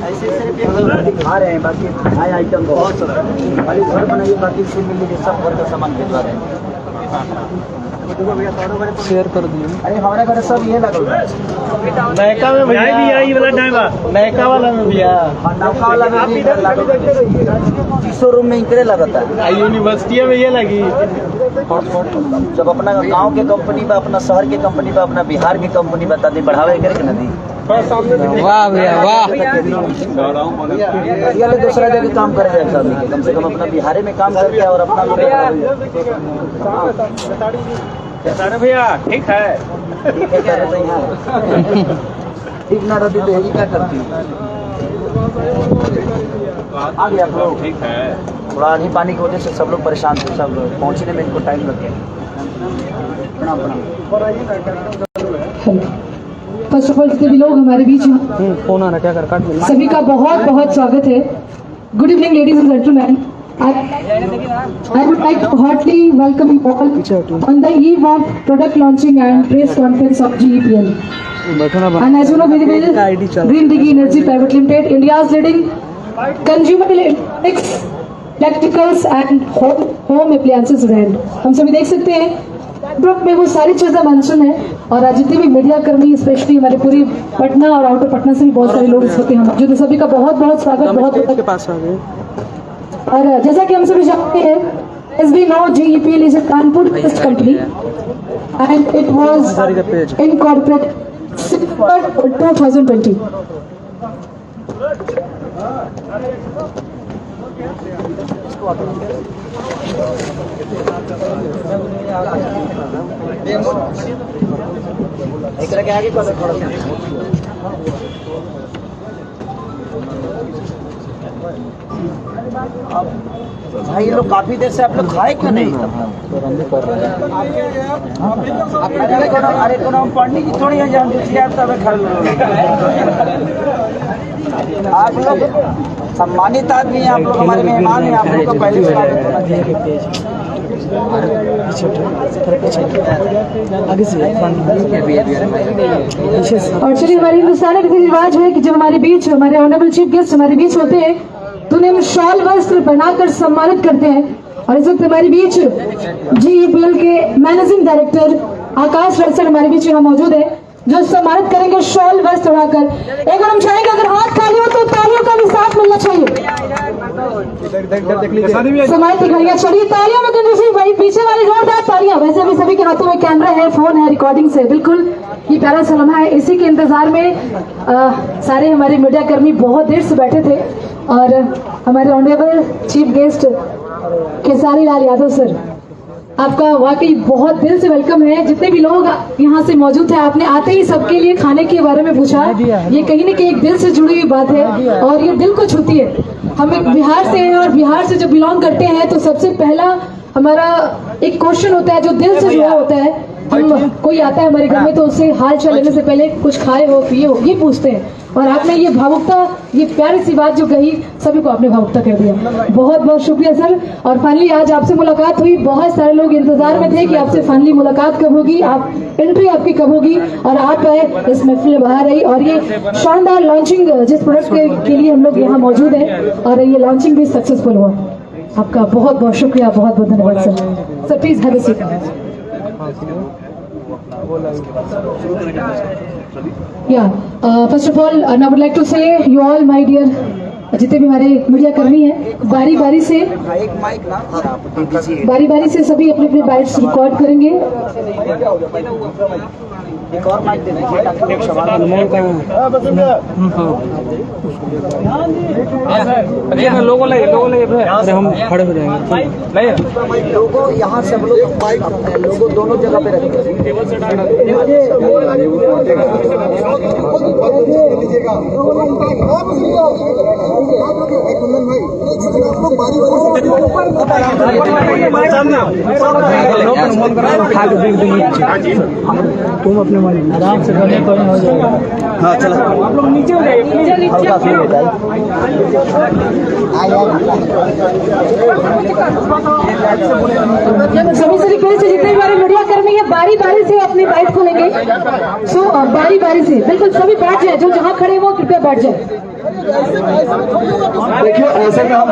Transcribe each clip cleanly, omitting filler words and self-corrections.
ऐसे सिर्फ आ रहे हैं, बाकी नए आइटम बहुत खाली घर बनाइए, बाकी से मिल सब घर का सामान भिजवा रहे हैं। शेयर कर दिए। अरे हमारे घर सब ये लगा नयका में भैया ये वाला ड्राइवर नयका वाला में भैया नौका वाला में 300 रूम में इनकरे लगता है। यूनिवर्सिटी में ये लगी। जब अपना गांव के कंपनी बा, अपना शहर के कंपनी बा, अपना बिहार के कंपनी बता दी बढ़ावे करके नदी। वाह भैया वाह। ये दूसरा जगह काम करे जाए सब, कम से कम अपना बिहार में काम करके और अपना भैया ठीक है ठीक ना रहती तो यही क्या करती। आ गया आप लोग, ठीक है। थोड़ा आधी पानी की वजह से सब लोग परेशान थे, सब पहुंचने में इनको टाइम लग गया। प्रणाम प्रणाम। फर्स्ट ऑफ ऑल जितने भी लोग हमारे बीच फोन आना क्या कर काट सभी का बहुत बहुत स्वागत है। Good evening ladies and gentleman. I would like to heartily welcome you all on the eve of product launching and press conference of GEPL. And as you know very well, Green Digi Energy Private Limited, India's leading consumer electronics, electricals and home appliances brand. हम सभी देख सकते हैं backdrop में वो सारी चीजें mention है, और आज जितने भी मीडिया कर्मी स्पेशली हमारे पूरी पटना और आउटर पटना से भी बहुत सारे लोग इस वक्त यहाँ मौजूद हैं। सभी का बहुत बहुत स्वागत। बहुत के पास आ गए। और जैसा कि हम सभी जानते हैं, as we know, GEPL is a Kanpur-based company and it was incorporated September 2020. भाई ये लोग काफी देर से आप लोग खाए क्यों नहीं? अरे तो हम पढ़ने की थोड़ी है, जहाँ दूसरी आप तब खा लो। आप लोग सम्मानित आदमी हैं, आप लोग हमारे मेहमान हैं, आप लोग को पहले स्वागत होना चाहिए। और चलिए, हमारे हिंदुस्तान में रिवाज है कि जब हमारे बीच हमारे ऑनरेबल चीफ गेस्ट हमारे बीच होते हैं तो उन्हें हम शॉल वस्त्र बनाकर सम्मानित करते हैं। और इस वक्त हमारे बीच GEPL के मैनेजिंग डायरेक्टर आकाश रड़सर हमारे बीच यहाँ मौजूद है, जो सम्मानित करेंगे शॉल वस्त्र बनाकर। एक बार हम चाहेंगे अगर हाथ खाली हो तो तालियों का भी साथ मिलना चाहिए। सम्मानित दिखाइए, चलिए तालियों में भाई पीछे वाली जोरदार तालियां। वैसे भी सभी के हाथों में कैमरा है, फोन है, रिकॉर्डिंग से बिल्कुल ये प्यारा सा लम्हा है। इसी के इंतजार में सारे हमारे मीडिया कर्मी बहुत देर से बैठे थे, और हमारे honourable chief guest Khesari Lal Yadav sir, आपका वाकई बहुत दिल से वेलकम है। जितने भी लोग यहाँ से मौजूद थे, आपने आते ही सबके लिए खाने के बारे में पूछा। ये कहीं न कहीं एक दिल से जुड़ी हुई बात है और ये दिल को छूती है। हम एक बिहार से हैं और बिहार से जब बिलोंग करते हैं तो सबसे पहला हमारा एक क्वेश्चन होता है जो दिल से जुड़ा होता है। हम कोई आता है हमारे घर में तो उससे हाल चाल लेने से पहले कुछ खाए हो पिए हो ये पूछते हैं, और आपने ये भावुकता, ये प्यारी सी बात जो कही, सभी को आपने भावुकता कर दिया। बहुत बहुत शुक्रिया सर। और फाइनली आज आपसे मुलाकात हुई, बहुत सारे लोग इंतजार में थे कि आपसे फाइनली मुलाकात कब होगी, आप एंट्री आपकी कब होगी, और आप आए, इस महफिल में बाहर आई, और ये शानदार लॉन्चिंग जिस प्रोडक्ट के लिए हम लोग यहाँ मौजूद है, और ये लॉन्चिंग भी सक्सेसफुल हुआ। आपका बहुत बहुत शुक्रिया, बहुत बहुत धन्यवाद sir. Sir please have a seat. Yeah, first of all, I would like to say you all, my dear, जितने भी हमारे मीडिया कर्मी हैं, बारी बारी से सभी अपने अपने बाइट्स रिकॉर्ड करेंगे। एक और माइक दे दीजिए ताकि लोग सवाल लोगों लगे हम खड़े हो जाएंगे। लोगों यहाँ से हम लोग लोगों दोनों जगह पे रखेंगे। आप लोग बारी तुम अपने आराम से करने को हो जाएगा। हाँ चलो आप लोग नीचे हो जाइए, हल्का फील होता है। सभी से रिक्वेस्ट है, जितने हमारे मीडिया कर्मी है बारी बारी से अपनी बाइट को लेंगे। सो बारी बारी से बिल्कुल सभी बैठ जाए, जो जहाँ खड़े वो कृपया बैठ जाए। देखिए ऐसे में हम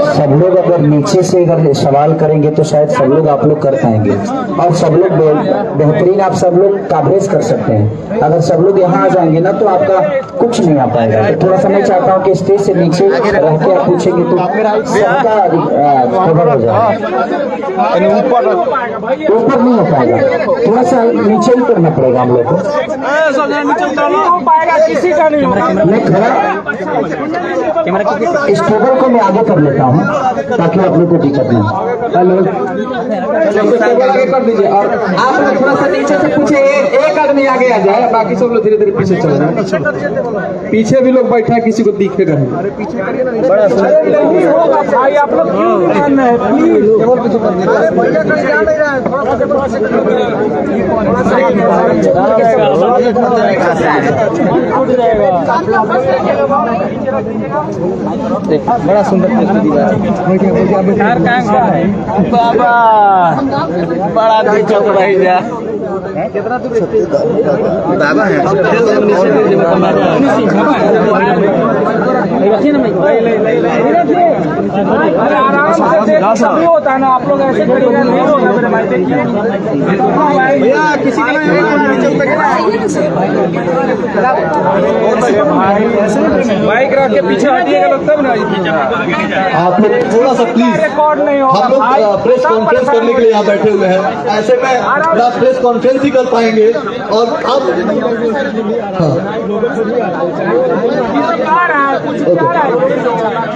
सब लोग अगर नीचे से अगर सवाल करेंगे तो शायद सब लोग आप लोग कर पाएंगे, और सब लोग बेहतरीन आप सब लोग कवरेज कर सकते हैं। अगर सब लोग यहाँ आ जाएंगे ना तो आपका कुछ नहीं आ पाएगा। तो थोड़ा सा मैं चाहता हूँ कि स्टेज से नीचे रह के आप पूछेंगे तो सबका कवर हो जाएगा। ऊपर नहीं हो पाएगा, थोड़ा सा नीचे ही करना पड़ेगा हम लोग को। मैं खड़ा इस टेबल को मैं आगे कर लेता हूँ ताकि आप लोग को दिक्कत नहीं। हेलो आगे कर दीजिए, और आप लोग थोड़ा सा नीचे से पूछे, एक आदमी आगे आ जाए, बाकी सब लोग धीरे धीरे पीछे चले जाए। पीछे भी लोग बैठा है, किसी को दिखेगा नहीं। बड़ा भाई आप लोग बड़ा सुंदर बाबा बड़ा दिक्कत रही जा। कितना बाबा है होता है ना, आप लोग ऐसे किसी बाइक रख के पीछे हटिएगा लोग तब ना। आप लोग थोड़ा सा प्लीज, रिकॉर्ड नहीं हो, हम लोग प्रेस कॉन्फ्रेंस करने के लिए यहाँ बैठे हुए हैं, ऐसे में ना प्रेस कॉन्फ्रेंस ही कर पाएंगे। और आप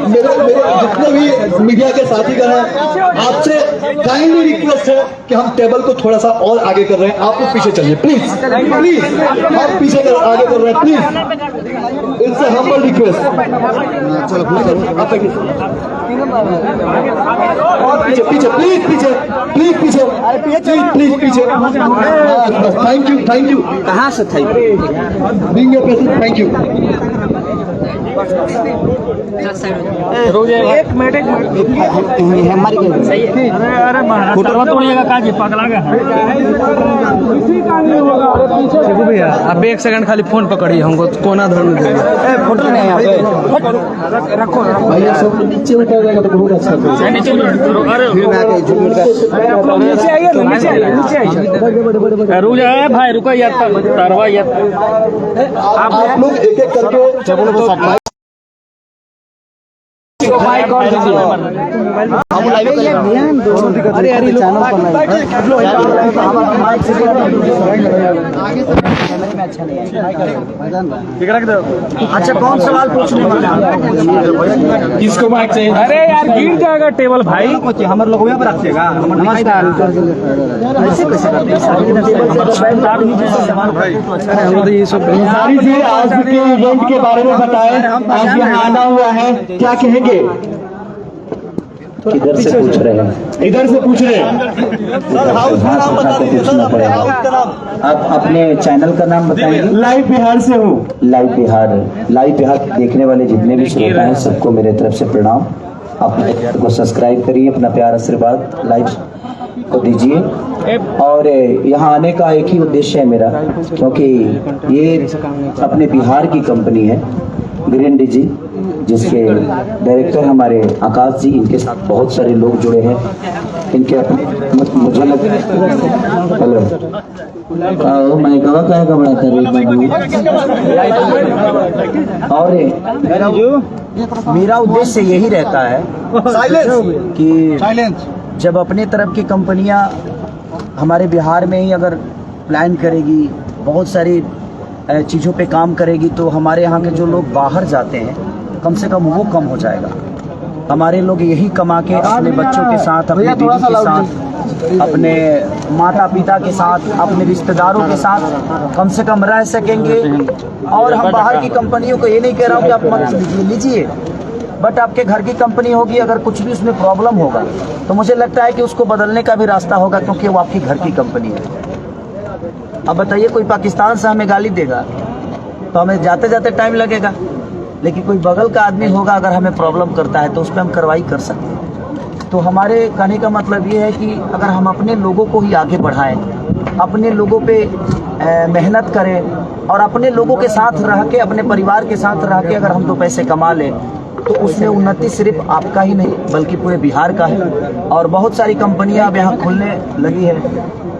मेरे जितने भी मीडिया के साथीगण हैं, आपसे काइंडली रिक्वेस्ट है कि हम टेबल को थोड़ा सा और आगे कर रहे हैं, आप लोग पीछे चलिए प्लीज प्लीज। आप पीछे आगे कर रहे हैं प्लीज, इट्स हम्बल रिक्वेस्ट। पीछे पीछे प्लीज, पीछे प्लीज, पीछे प्लीज प्लीज पीछे। थैंक यू कहाँ से थैंक यू, थैंक यू। एक मिनट हमारी फुटवा तोड़िएगा काजी पगला गया भैया। अब एक सेकंड खाली फोन पकड़िए, हमको कोना धर में फोटो नहीं है, रखो भैया सब नीचे उठा जाएगा तो बहुत अच्छा होगा। नीचे आइए, नीचे आइए। रुक जाए भाई, रुको यार, तरवा यार। आप लोग एक एक करके माइक और दीजिए। हम लाइव कर रहे हैं। अरे अरे अच्छा कौन सवाल पूछने वाले हैं? किसको माइक चाहिए? अरे यार गिर जाएगा टेबल भाई। हमारे लोग यहाँ पर रखिएगा। नमस्कार। ऐसे कैसे करते हैं? आज के इवेंट के बारे में बताएं, आज यहाँ आना हुआ है, क्या कहेंगे? किधर से पूछ रहे हैं? इधर से पूछ रहे हैं। सर हाउस का नाम बता दीजिए सर, अपने हाउस का नाम। आप अपने चैनल का नाम बताएंगे? लाइव बिहार से हूँ। लाइव बिहार देखने वाले जितने भी श्रोता हैं सबको मेरे तरफ से प्रणाम। आप को सब्सक्राइब करिए, अपना प्यार आशीर्वाद लाइव को दीजिए। और यहाँ आने का एक ही उद्देश्य है मेरा, क्योंकि ये अपने बिहार की कंपनी है ग्रीन डी जी, जिसके डायरेक्टर हमारे आकाश जी, इनके साथ बहुत सारे लोग जुड़े हैं। इनके अपने मुझे लग हेलो मैं कहा का बड़ा कर रही। और मेरा उद्देश्य यही रहता है कि जब अपने तरफ की कंपनियां हमारे बिहार में ही अगर प्लान करेगी, बहुत सारी चीज़ों पे काम करेगी, तो हमारे यहाँ के जो लोग बाहर जाते हैं कम से कम वो कम हो जाएगा। हमारे लोग यही कमा के अपने बच्चों के साथ, अपने बीवी के साथ, अपने माता पिता के साथ, अपने रिश्तेदारों के साथ कम से कम रह सकेंगे। और हम बाहर की कंपनियों को ये नहीं कह रहा हूँ कि आप मत लीजिए, बट आपके घर की कंपनी होगी, अगर कुछ भी उसमें प्रॉब्लम होगा तो मुझे लगता है कि उसको बदलने का भी रास्ता होगा, क्योंकि वो आपकी घर की कंपनी है। अब बताइए, कोई पाकिस्तान से हमें गाली देगा तो हमें जाते जाते टाइम लगेगा, लेकिन कोई बगल का आदमी होगा अगर हमें प्रॉब्लम करता है तो उस पर हम कार्रवाई कर सकते हैं। तो हमारे कहने का मतलब ये है कि अगर हम अपने लोगों को ही आगे बढ़ाएं, अपने लोगों पे मेहनत करें और अपने लोगों के साथ रह के, अपने परिवार के साथ रह के अगर हम 2 पैसे कमा लें तो उसमें उन्नति सिर्फ आपका ही नहीं बल्कि पूरे बिहार का है। और बहुत सारी कंपनियां अब यहाँ खुलने लगी है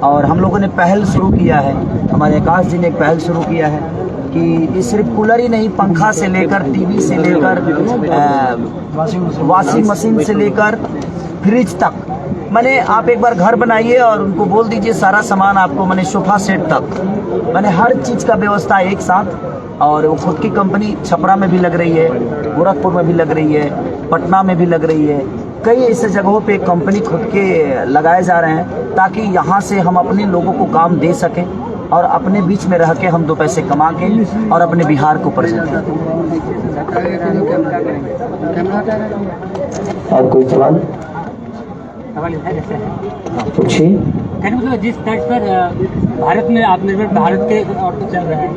और हम लोगों ने पहल शुरू किया है, हमारे आकाश जी ने एक पहल शुरू किया है कि ये सिर्फ कूलर ही नहीं, पंखा से लेकर टीवी से लेकर वॉशिंग मशीन से लेकर फ्रिज तक, मैंने आप एक बार घर बनाइए और उनको बोल दीजिए सारा सामान आपको, मैंने सोफा सेट तक, मैंने हर चीज़ का व्यवस्था एक साथ। और वो खुद की कंपनी छपरा में भी लग रही है, गोरखपुर में भी लग रही है, पटना में भी लग रही है, कई ऐसे जगहों पे कंपनी खुद के लगाए जा रहे हैं ताकि यहाँ से हम अपने लोगों को काम दे सकें और अपने बीच में रह के हम 2 पैसे कमा के और अपने बिहार को प्रेजेंट करें। और कोई सवाल पूछिए। मतलब जिस तर्ज पर भारत में आत्मनिर्भर भारत के और तो चल रहा है,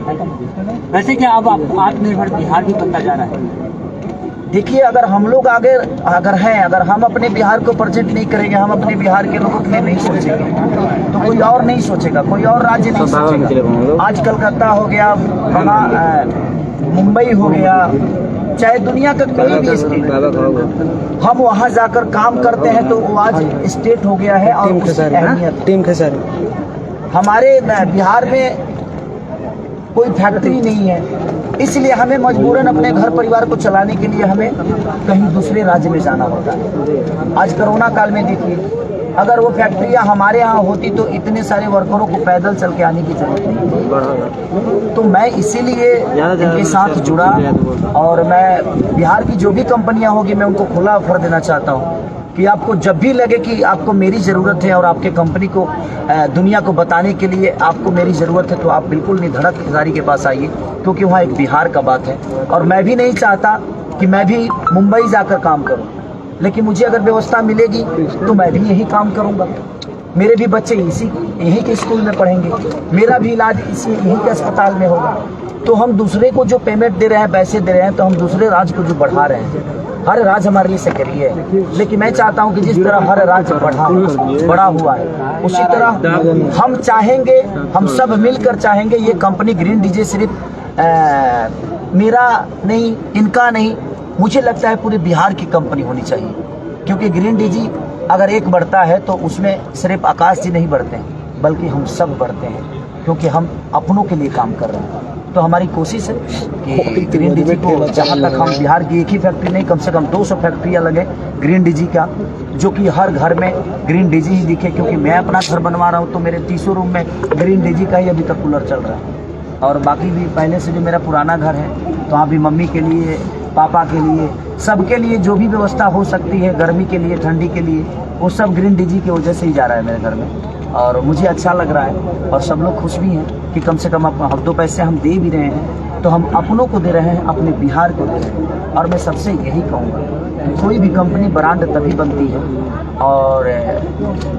वैसे क्या अब आत्मनिर्भर बिहार भी बनता जा रहा है? देखिए, अगर हम लोग आगे अगर हम अपने बिहार को प्रेजेंट नहीं करेंगे, हम अपने बिहार के लोगों के लिए नहीं सोचेंगे तो कोई और नहीं सोचेगा, कोई और राज्य नहीं सोचेगा। आज कलकत्ता हो गया, मुंबई हो गया, चाहे दुनिया का कोई भी स्टेट, हम वहाँ जाकर काम करते हैं तो वो आज स्टेट हो गया है। और अहमियत हमारे बिहार में कोई फैक्ट्री नहीं है, इसलिए हमें मजबूरन अपने घर परिवार को चलाने के लिए हमें कहीं दूसरे राज्य में जाना होता है। आज कोरोना काल में देखिए, अगर वो फैक्ट्रियां हमारे यहाँ होती तो इतने सारे वर्करों को पैदल चल के आने की जरूरत नहीं। तो मैं इसीलिए इनके साथ जुड़ा और मैं बिहार की जो भी कंपनियां होगी मैं उनको खुला ऑफर देना चाहता हूँ कि आपको जब भी लगे कि आपको मेरी ज़रूरत है और आपके कंपनी को दुनिया को बताने के लिए आपको मेरी ज़रूरत है तो आप बिल्कुल निधड़क खिलाड़ी के पास आइए, क्योंकि वहाँ एक बिहार का बात है। और मैं भी नहीं चाहता कि मैं भी मुंबई जाकर काम करूँ, लेकिन मुझे अगर व्यवस्था मिलेगी तो मैं भी यही काम करूँगा। मेरे भी बच्चे यहीं के स्कूल में पढ़ेंगे, मेरा भी इलाज यहीं के अस्पताल में होगा। तो हम दूसरे को जो पेमेंट दे रहे हैं, पैसे दे रहे हैं, तो हम दूसरे राज्य को जो बढ़ा रहे हैं। हर राज्य हमारे लिए सक्रिय है, लेकिन मैं चाहता हूं कि जिस तरह हर राज्य बड़ा हुआ है उसी तरह हम चाहेंगे, हम सब मिलकर चाहेंगे ये कंपनी ग्रीन डीजे सिर्फ मेरा नहीं, इनका नहीं, मुझे लगता है पूरे बिहार की कंपनी होनी चाहिए। क्योंकि ग्रीन डीजी अगर एक बढ़ता है तो उसमें सिर्फ आकाश जी नहीं बढ़ते हैं बल्कि हम सब बढ़ते हैं, क्योंकि हम अपनों के लिए काम कर रहे हैं। तो हमारी कोशिश है कि ग्रीन डीजी को जहाँ तक हम बिहार की एक ही फैक्ट्री नहीं, कम से कम 200 फैक्ट्रियाँ लगे ग्रीन डीजी का, जो कि हर घर में ग्रीन डीजी ही दिखे। क्योंकि मैं अपना घर बनवा रहा हूँ तो मेरे 30 रूम में ग्रीन डीजी का ही अभी तक कूलर चल रहा है। और बाकी भी पहले से जो मेरा पुराना घर है तो वहाँ भी मम्मी के लिए, पापा के लिए, सबके लिए जो भी व्यवस्था हो सकती है, गर्मी के लिए, ठंडी के लिए, वो सब ग्रीन डीजी की वजह से ही जा रहा है मेरे घर में। और मुझे अच्छा लग रहा है और सब लोग खुश भी हैं कि कम से कम हम 2 पैसे हम दे भी रहे हैं तो हम अपनों को दे रहे हैं, अपने बिहार को दे रहे हैं। और मैं सबसे यही कहूँगा, कोई भी कंपनी ब्रांड तभी बनती है और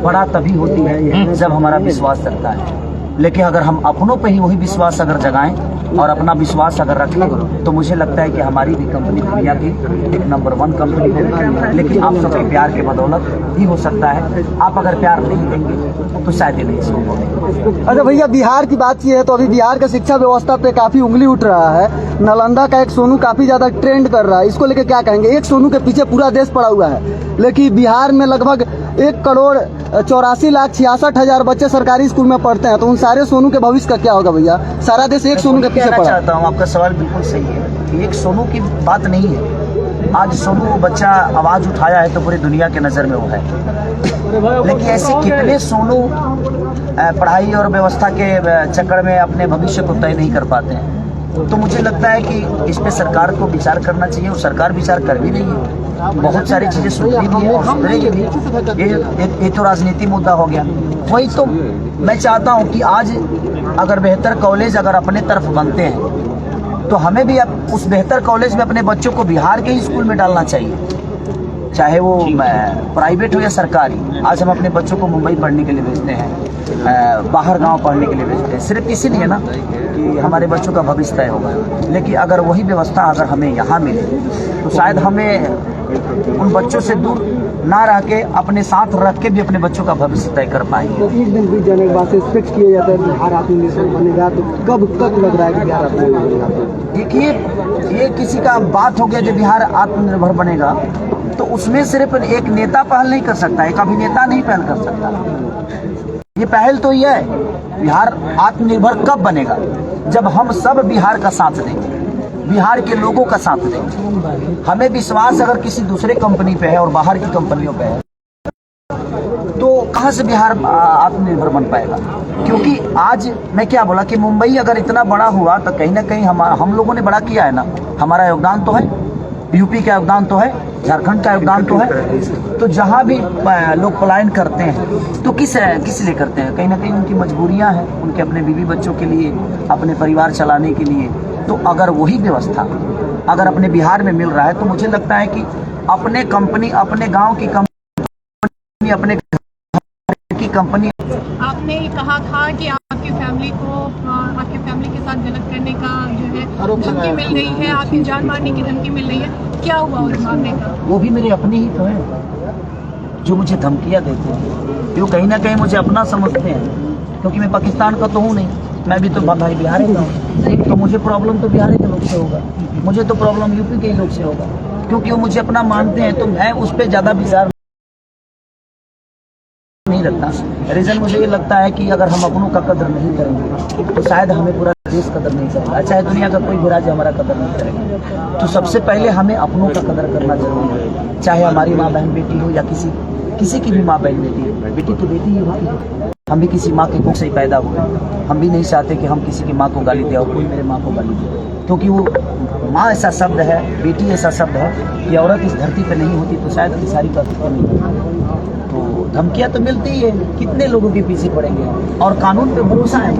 बड़ा तभी होती है जब हमारा विश्वास रखता है। लेकिन अगर हम अपनों पे ही वही विश्वास अगर जगाएं और अपना विश्वास अगर रखें तो मुझे लगता है कि हमारी भी कंपनी दुनिया की एक नंबर 1 कंपनी होगी। लेकिन आप सबके प्यार के बदौलत ही हो सकता है। आप अगर प्यार नहीं देंगे तो शायद नहीं संभव। अच्छा भैया, बिहार की बात की है तो अभी बिहार का शिक्षा व्यवस्था पे काफी उंगली उठ रहा है। नालंदा का एक सोनू काफी ज्यादा ट्रेंड कर रहा है, इसको लेके क्या कहेंगे? एक सोनू के पीछे पूरा देश पड़ा हुआ है, लेकिन बिहार में लगभग 1,84,66,000 बच्चे सरकारी स्कूल में पढ़ते हैं, तो उन सारे सोनू के भविष्य का क्या होगा भैया? सारा देश एक सोनू के पीछे पड़ा। चाहता हूँ, आपका सवाल बिल्कुल सही है। एक सोनू की बात नहीं है। आज सोनू बच्चा आवाज उठाया है तो पूरी दुनिया के नजर में वो है, लेकिन ऐसे कितने सोनू पढ़ाई और व्यवस्था के चक्कर में अपने भविष्य को तय नहीं कर पाते हैं। तो मुझे लगता है कि इस पे सरकार को विचार करना चाहिए और सरकार विचार कर भी रही है। बहुत सारी चीजें सुधरी भी है और सुधरेगी भी। ये तो राजनीति मुद्दा हो गया। वही तो मैं चाहता हूँ कि आज अगर बेहतर कॉलेज अगर अपने तरफ बनते हैं तो हमें भी अब उस बेहतर कॉलेज में अपने बच्चों को बिहार के ही स्कूल में डालना चाहिए, चाहे वो प्राइवेट हो या सरकारी। आज हम अपने बच्चों को मुंबई पढ़ने के लिए भेजते हैं, बाहर गांव पढ़ने के लिए भेजते हैं, सिर्फ इसीलिए ना कि हमारे बच्चों का भविष्य तय होगा। लेकिन अगर वही व्यवस्था अगर हमें यहाँ मिले तो शायद हमें उन बच्चों से दूर ना रह के अपने साथ रख के भी अपने बच्चों का भविष्य तय कर पाएंगे। तो एक दिन बीत जाने के बाद से एक्सपेक्ट किया जाता है बिहार आत्मनिर्भर बनेगा, तो कब तक लग रहा है कि बिहार आत्मनिर्भर बनेगा? देखिए, ये किसी का बात हो गया जो बिहार आत्मनिर्भर बनेगा, तो उसमें सिर्फ एक नेता पहल नहीं कर सकता, एक अभिनेता नहीं पहल कर सकता। ये पहल तो ये है, बिहार आत्मनिर्भर कब बनेगा? जब हम सब बिहार का साथ देंगे, बिहार के लोगों का साथ देंगे। हमें विश्वास अगर किसी दूसरे कंपनी पे है और बाहर की कंपनियों पे है, तो कहां से बिहार आत्मनिर्भर बन पाएगा? क्योंकि आज मैं क्या बोला कि मुंबई अगर इतना बड़ा हुआ तो कहीं ना कहीं हम लोगों ने बड़ा किया है ना। हमारा योगदान तो है, यूपी का योगदान तो है, झारखंड का योगदान तो है। तो जहां भी लोग पलायन करते हैं तो किस लिए करते हैं? कहीं ना कहीं उनकी मजबूरियां हैं, उनके अपने बीवी बच्चों के लिए, अपने परिवार चलाने के लिए। तो अगर वही व्यवस्था अगर अपने बिहार में मिल रहा है, तो मुझे लगता है कि अपने कंपनी, अपने गांव की कंपनी, अपने की कंपनी। आपने कहा था कि आपकी फैमिली के साथ गलत करने का जो है धमकी मिल रही है, आपकी जान मारने की धमकी मिल रही है, क्या हुआ उस मामले का? वो भी मेरे अपने ही तो है जो मुझे धमकियां देते हैं। वो कहीं ना कहीं मुझे अपना समझते हैं, क्योंकि मैं पाकिस्तान का तो हूँ नहीं, मैं भी तो भाई बिहार का हूँ। तो मुझे प्रॉब्लम तो बिहार के लोग से होगा, मुझे तो प्रॉब्लम यूपी के ही लोग से होगा, क्योंकि वो मुझे अपना मानते हैं। तो मैं उस पर ज्यादा विचार नहीं रखता। रीजन मुझे ये लगता है कि अगर हम अपनों का कदर नहीं करेंगे तो शायद हमें पूरा देश कदर नहीं करेगा, चाहे दुनिया का कोई भी राज्य हमारा कदर नहीं करेगा। तो सबसे पहले हमें अपनों का कदर करना जरूरी है, चाहे हमारी माँ बहन बेटी हो या किसी की भी माँ बहन बेटी हो। बेटी तो बेटी ही होती है। हम भी किसी माँ के कोख से ही पैदा हुए, हम भी नहीं चाहते कि हम किसी की माँ को गाली दे और कोई मेरे माँ को गाली दे, क्योंकि वो माँ ऐसा शब्द है, बेटी ऐसा शब्द है कि औरत इस धरती पर नहीं होती तो शायद की सारी बात नहीं। तो धमकियाँ तो मिलती ही है, कितने लोगों के पीछे पड़ेंगे। और कानून पे भरोसा है।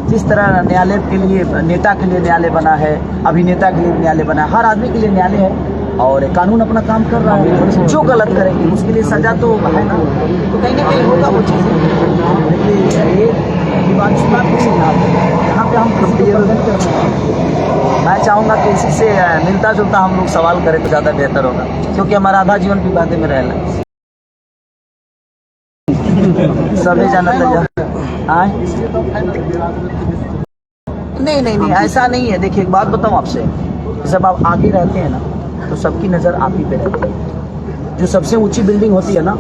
जिस तरह न्यायालय के लिए, नेता के लिए न्यायालय बना है, अभिनेता के लिए न्यायालय बना है, हर आदमी के लिए न्यायालय है और कानून अपना काम कर रहा है। जो गलत करेंगे उसके लिए सजा तो है ना, तो कहीं ना कहीं होगा वो चीज़। यहाँ पे हम कंपेयर नहीं कर सकते। मैं चाहूँगा कि इसी से मिलता जुलता हम लोग सवाल करें तो ज़्यादा बेहतर होगा, क्योंकि हमारा आधा जीवन भी बातें में रहना है। सभी जाना नहीं, ऐसा नहीं है। देखिए एक बात बताऊं आपसे, जब आप आगे रहते हैं ना तो सबकी नज़र आप ही पे रहती है। जो सबसे ऊंची बिल्डिंग होती है ना,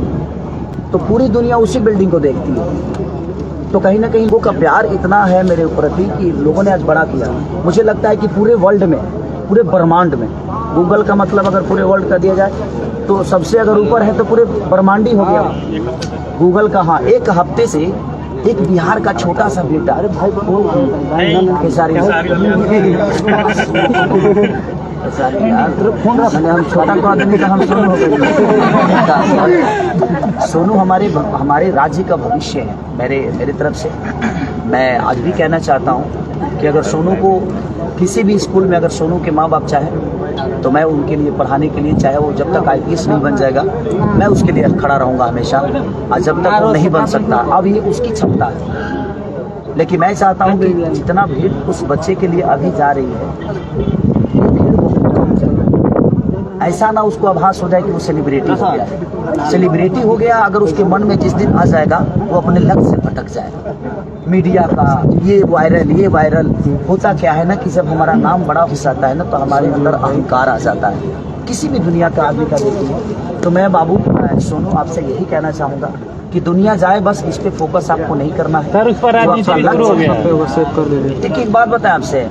तो पूरी दुनिया उसी बिल्डिंग को देखती है। तो कहीं ना कहीं वो का प्यार इतना है मेरे प्रति कि लोगों ने आज बड़ा किया। मुझे लगता है कि पूरे वर्ल्ड में, पूरे ब्रह्मांड में, गूगल का मतलब अगर पूरे वर्ल्ड का दिया जाए तो सबसे अगर ऊपर है तो पूरे ब्रह्मांड ही हो गया गूगल का। हाँ, एक हफ्ते से एक बिहार का छोटा सा बेटा, अरे भाई हम छोटा को आदमी का हम सोनू हो गए। सोनू हमारे राज्य का भविष्य है। मेरे तरफ से मैं आज भी कहना चाहता हूँ कि अगर सोनू को किसी भी स्कूल में अगर सोनू के माँ बाप चाहे तो मैं उनके लिए पढ़ाने के लिए, चाहे वो जब तक IPS नहीं बन जाएगा, मैं उसके लिए खड़ा रहूँगा हमेशा। और जब तक वो नहीं बन सकता, अब ये उसकी क्षमता है। लेकिन मैं चाहता हूँ कि जितना भीड़ उस बच्चे के लिए अभी जा रही है, ऐसा ना उसको आभास हो जाए कि वो सेलिब्रिटी हो गया। सेलिब्रिटी हो गया अगर उसके मन में जिस दिन आ जाएगा, वो अपने लक्ष्य से भटक जाएगा। मीडिया का ये वायरल होता क्या है ना कि जब हमारा नाम बड़ा हो जाता है ना तो हमारे अंदर अहंकार आ जाता है। किसी भी दुनिया का आदमी का देखिए। तो मैं बाबू सोनू आपसे यही कहना चाहूँगा कि दुनिया जाए, बस इस पे फोकस आपको नहीं करना है। देखिए एक बात बताएं आपसे,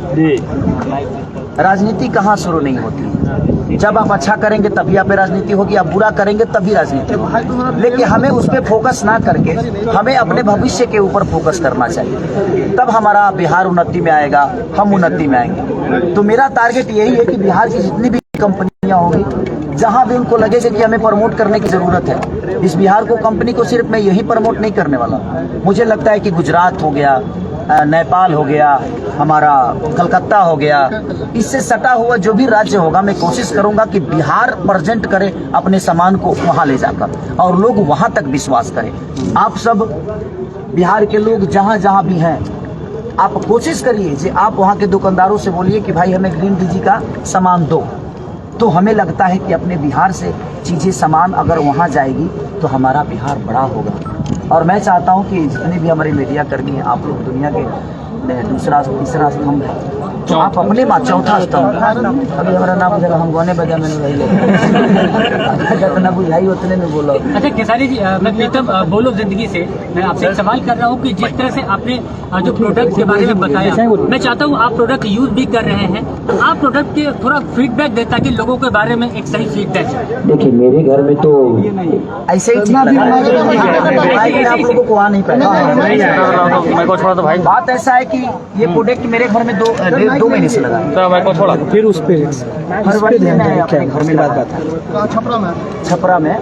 राजनीति कहाँ शुरू नहीं होती। जब आप अच्छा करेंगे तभी आप पे राजनीति होगी, आप बुरा करेंगे तभी राजनीति होगी। लेकिन हमें उस पर फोकस ना करके हमें अपने भविष्य के ऊपर फोकस करना चाहिए। तब हमारा बिहार उन्नति में आएगा, हम उन्नति में आएंगे। तो मेरा टारगेट यही है कि बिहार की जितनी भी कंपनियां होंगी, जहां भी उनको लगेगा कि हमें प्रमोट करने की जरूरत है, इस बिहार को कंपनी को सिर्फ मैं यही प्रमोट नहीं करने वाला। मुझे लगता है कि गुजरात हो गया, नेपाल हो गया, हमारा कलकत्ता हो गया, इससे सटा हुआ जो भी राज्य होगा मैं कोशिश करूंगा कि बिहार प्रेजेंट करे अपने सामान को वहां ले जाकर और लोग वहां तक विश्वास करें। आप सब बिहार के लोग जहां जहां भी हैं, आप कोशिश करिए कि आप वहां के दुकानदारों से बोलिए कि भाई हमें ग्रीन डीजी का सामान दो। तो हमें लगता है कि अपने बिहार से चीज़ें सामान अगर वहाँ जाएगी तो हमारा बिहार बड़ा होगा। और मैं चाहता हूँ कि जितने भी हमारे मीडिया कर्मी हैं, आप लोग दुनिया के दूसरा तीसरा स्तंभ है, तो आप अपने माँ चौथा स्तंभ। अभी हमारा नाम बुझेगा, हम गाने बजा में नहीं जितना बुझाई उतने में बोलो। अच्छा खेसारी जी, मैं प्रीतम बोलो जिंदगी से मैं आपसे एक सवाल कर रहा हूँ कि जिस तरह से आपने जो प्रोडक्ट के बारे में बताया, मैं चाहता हूँ आप प्रोडक्ट यूज भी कर रहे हैं तो आप प्रोडक्ट के थोड़ा फीडबैक दें ताकि लोगों के बारे में एक सही फीडबैक है। देखिए मेरे घर में तो ऐसे ही आप लोगों को आ नहीं पाएगा। भाई बात ऐसा है कि ये प्रोडक्ट मेरे घर में 2 महीने से लगा, फिर उस पे फरवरी में मैं अपने घर में लगा था। छपरा में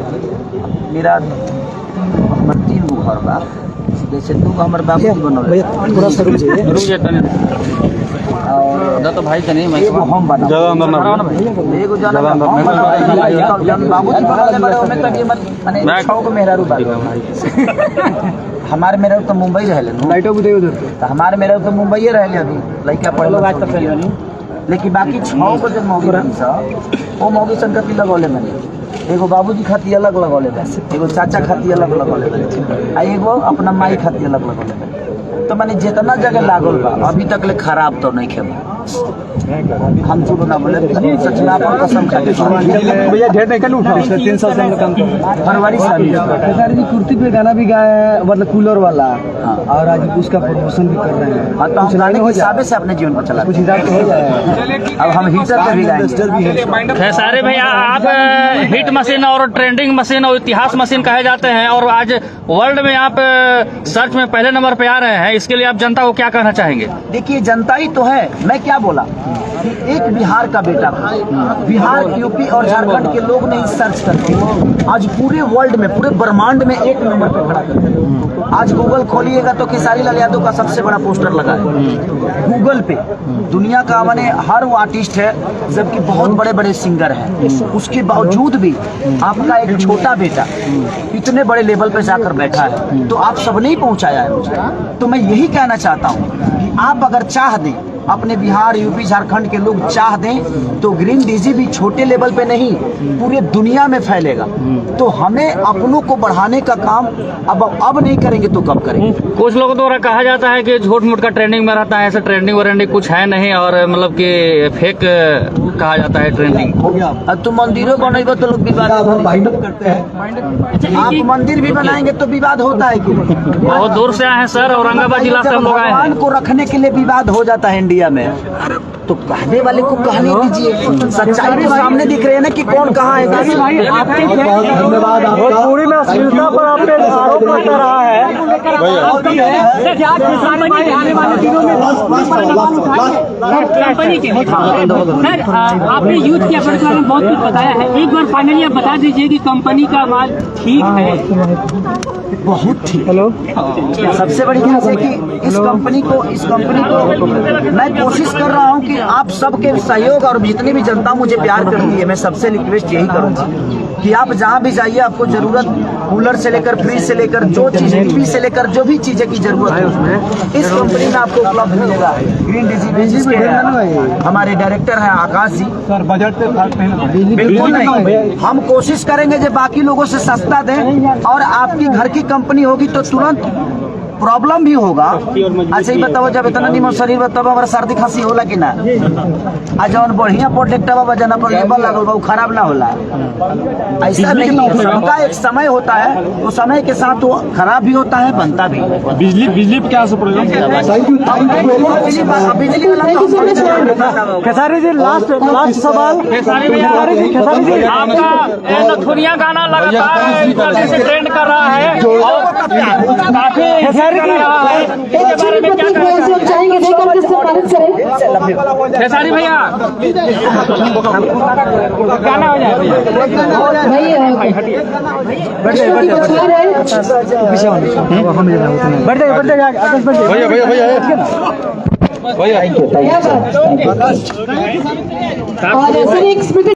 मेरा 3 गो घर बा, जैसे 2 हमारे बाबू बनल थोड़ा सा रुक जाइए। और तो भाई नहीं मैं एगो हम बना ज्यादा अंदर ना एगो ज्यादा बाबूजी बनल बड़े में तब ये माने 6 गो मेहरारू बा। हमारे मेरे तो मुंबई रहले लाइटो बुझे उधर, तो हमारे मेरे तो मुंबई रहले अभी लइका पढ़लो बात तो फैल बनी। लेकिन बाकी 6 को जो मौगी सा वो मौगी संगति लगौले मैंने, एगो बाबूजी खाती अलग लगौले बा, एगो चाचा खाती अलग लगौले बा, आ एगो अपना माई खाती अलग लगौले बा। तो मैंने जितना जगह लागल बा अभी तक ले खराब तो नहीं खेबा। हम झूठ ना बोले, सच में आपन कसम खा के भैया ढेर निकल उठा 3 साल से हम काम कर फरवरी से खेसारी जी कुर्ती पे गाना भी गाए हैं, मतलब कूलर वाला, और आज उसका प्रमोशन भी कर रहे हैं। हाँ, तो हम गाने के हिसाब से अपने जीवन को चला कुछ हिसाब से हो जाए। अब हम हीटर पे भी गाएंगे। खेसारी भैया आप हिट मशीन और ट्रेंडिंग मशीन और इतिहास मशीन कहे जाते हैं और आज वर्ल्ड में आप सर्च में पहले नंबर पे आ रहे हैं, इसके लिए आप जनता को क्या कहना चाहेंगे? देखिए जनता ही तो है, मैं क्या बोला कि एक बिहार का बेटा, बिहार यूपी और झारखंड के लोग नहीं सर्च करते, आज पूरे वर्ल्ड में पूरे ब्रह्मांड में 1 नंबर पे खड़ा करते हैं। आज गूगल खोलिएगा तो खेसारी लाल यादव का सबसे बड़ा पोस्टर लगा है गूगल पे। दुनिया का माने हर वो आर्टिस्ट है, जबकि बहुत बड़े बड़े सिंगर हैं, उसके बावजूद भी आपका एक छोटा बेटा इतने बड़े लेवल पे जाकर बैठा है, तो आप सब नहीं पहुंचाया है मुझे। तो मैं यही कहना चाहता हूँ कि आप अगर चाह दें, अपने बिहार यूपी झारखंड के लोग चाह दें, तो ग्रीन डीजी भी छोटे लेवल पे नहीं पूरे दुनिया में फैलेगा। तो हमें अपनों को बढ़ाने का काम अब नहीं करेंगे तो कब करेंगे? कुछ लोगों द्वारा कहा जाता है कि झूठ मूठ का ट्रेंडिंग में रहता है, ऐसा ट्रेंडिंग वरेंडिंग कुछ है नहीं और मतलब कि फेक कहा जाता है ट्रेंडिंग। अब तो मंदिरों बनेगा तो लोग विवाद करते हैं, आप मंदिर भी बनाएंगे तो विवाद होता है कि बहुत दूर से आए हैं सर, औरंगाबाद जिला से हम लोग आए हैं। भगवान को रखने के लिए विवाद हो जाता है इंडिया में, तो कहने वाले को कहने दीजिए, सच्चाई के सामने दिख रहे हैं ना कि कौन कहाँ है। धन्यवाद आपका। पूरी में अश्लीलता पर आपने आरोप लगा रहा है। कंपनी के सर आपने यूथ के बारे में बहुत कुछ बताया है, एक बार फाइनली आप बता दीजिए कि कंपनी का माल ठीक है? बहुत ठीक। हेलो, सबसे बड़ी बात है कि इस कंपनी को मैं कोशिश कर रहा हूं कि आप सबके सहयोग और जितनी भी जनता मुझे प्यार करती है, मैं सबसे रिक्वेस्ट यही करूंगा कि आप जहां भी जाइए, आपको जरूरत कूलर से लेकर फ्रिज से लेकर जो चीज टीवी से लेकर जो भी चीजें की जरूरत है उसमें इस कंपनी में आपको उपलब्ध मिलेगा। ग्रीन डीजी हमारे डायरेक्टर हैं आकाश जी। सर बजट पे बिल्कुल नहीं, हम कोशिश करेंगे जो बाकी लोगों से सस्ता दें, और आपकी घर की कंपनी होगी तो तुरंत प्रॉब्लम भी होगा। अच्छा ही बताओ, जब इतना निमन शरीर बताओ हमारा सर्दी खांसी होला कि ना? आज जब बढ़िया प्रोडक्ट जना पर लेबल लागल बा खराब ना होला, ऐसा नहीं। सबका एक समय होता है, वो समय के साथ वो खराब भी होता है, बनता भी। बिजली पे क्या प्रॉब्लम? खेसारी जी लास्ट सवाल। खेसारी जी आपका नथुनिया गाना लगातार ट्रेंड कर रहा है और काफी एक्चुअली प्रत्येक वजह से हम चाहेंगे देखकर किस पालन करें खेसारी भैया गाना हो जाए भाई विश्व की बछुआर है थैंक यू क्या बात और सर एक स्मृति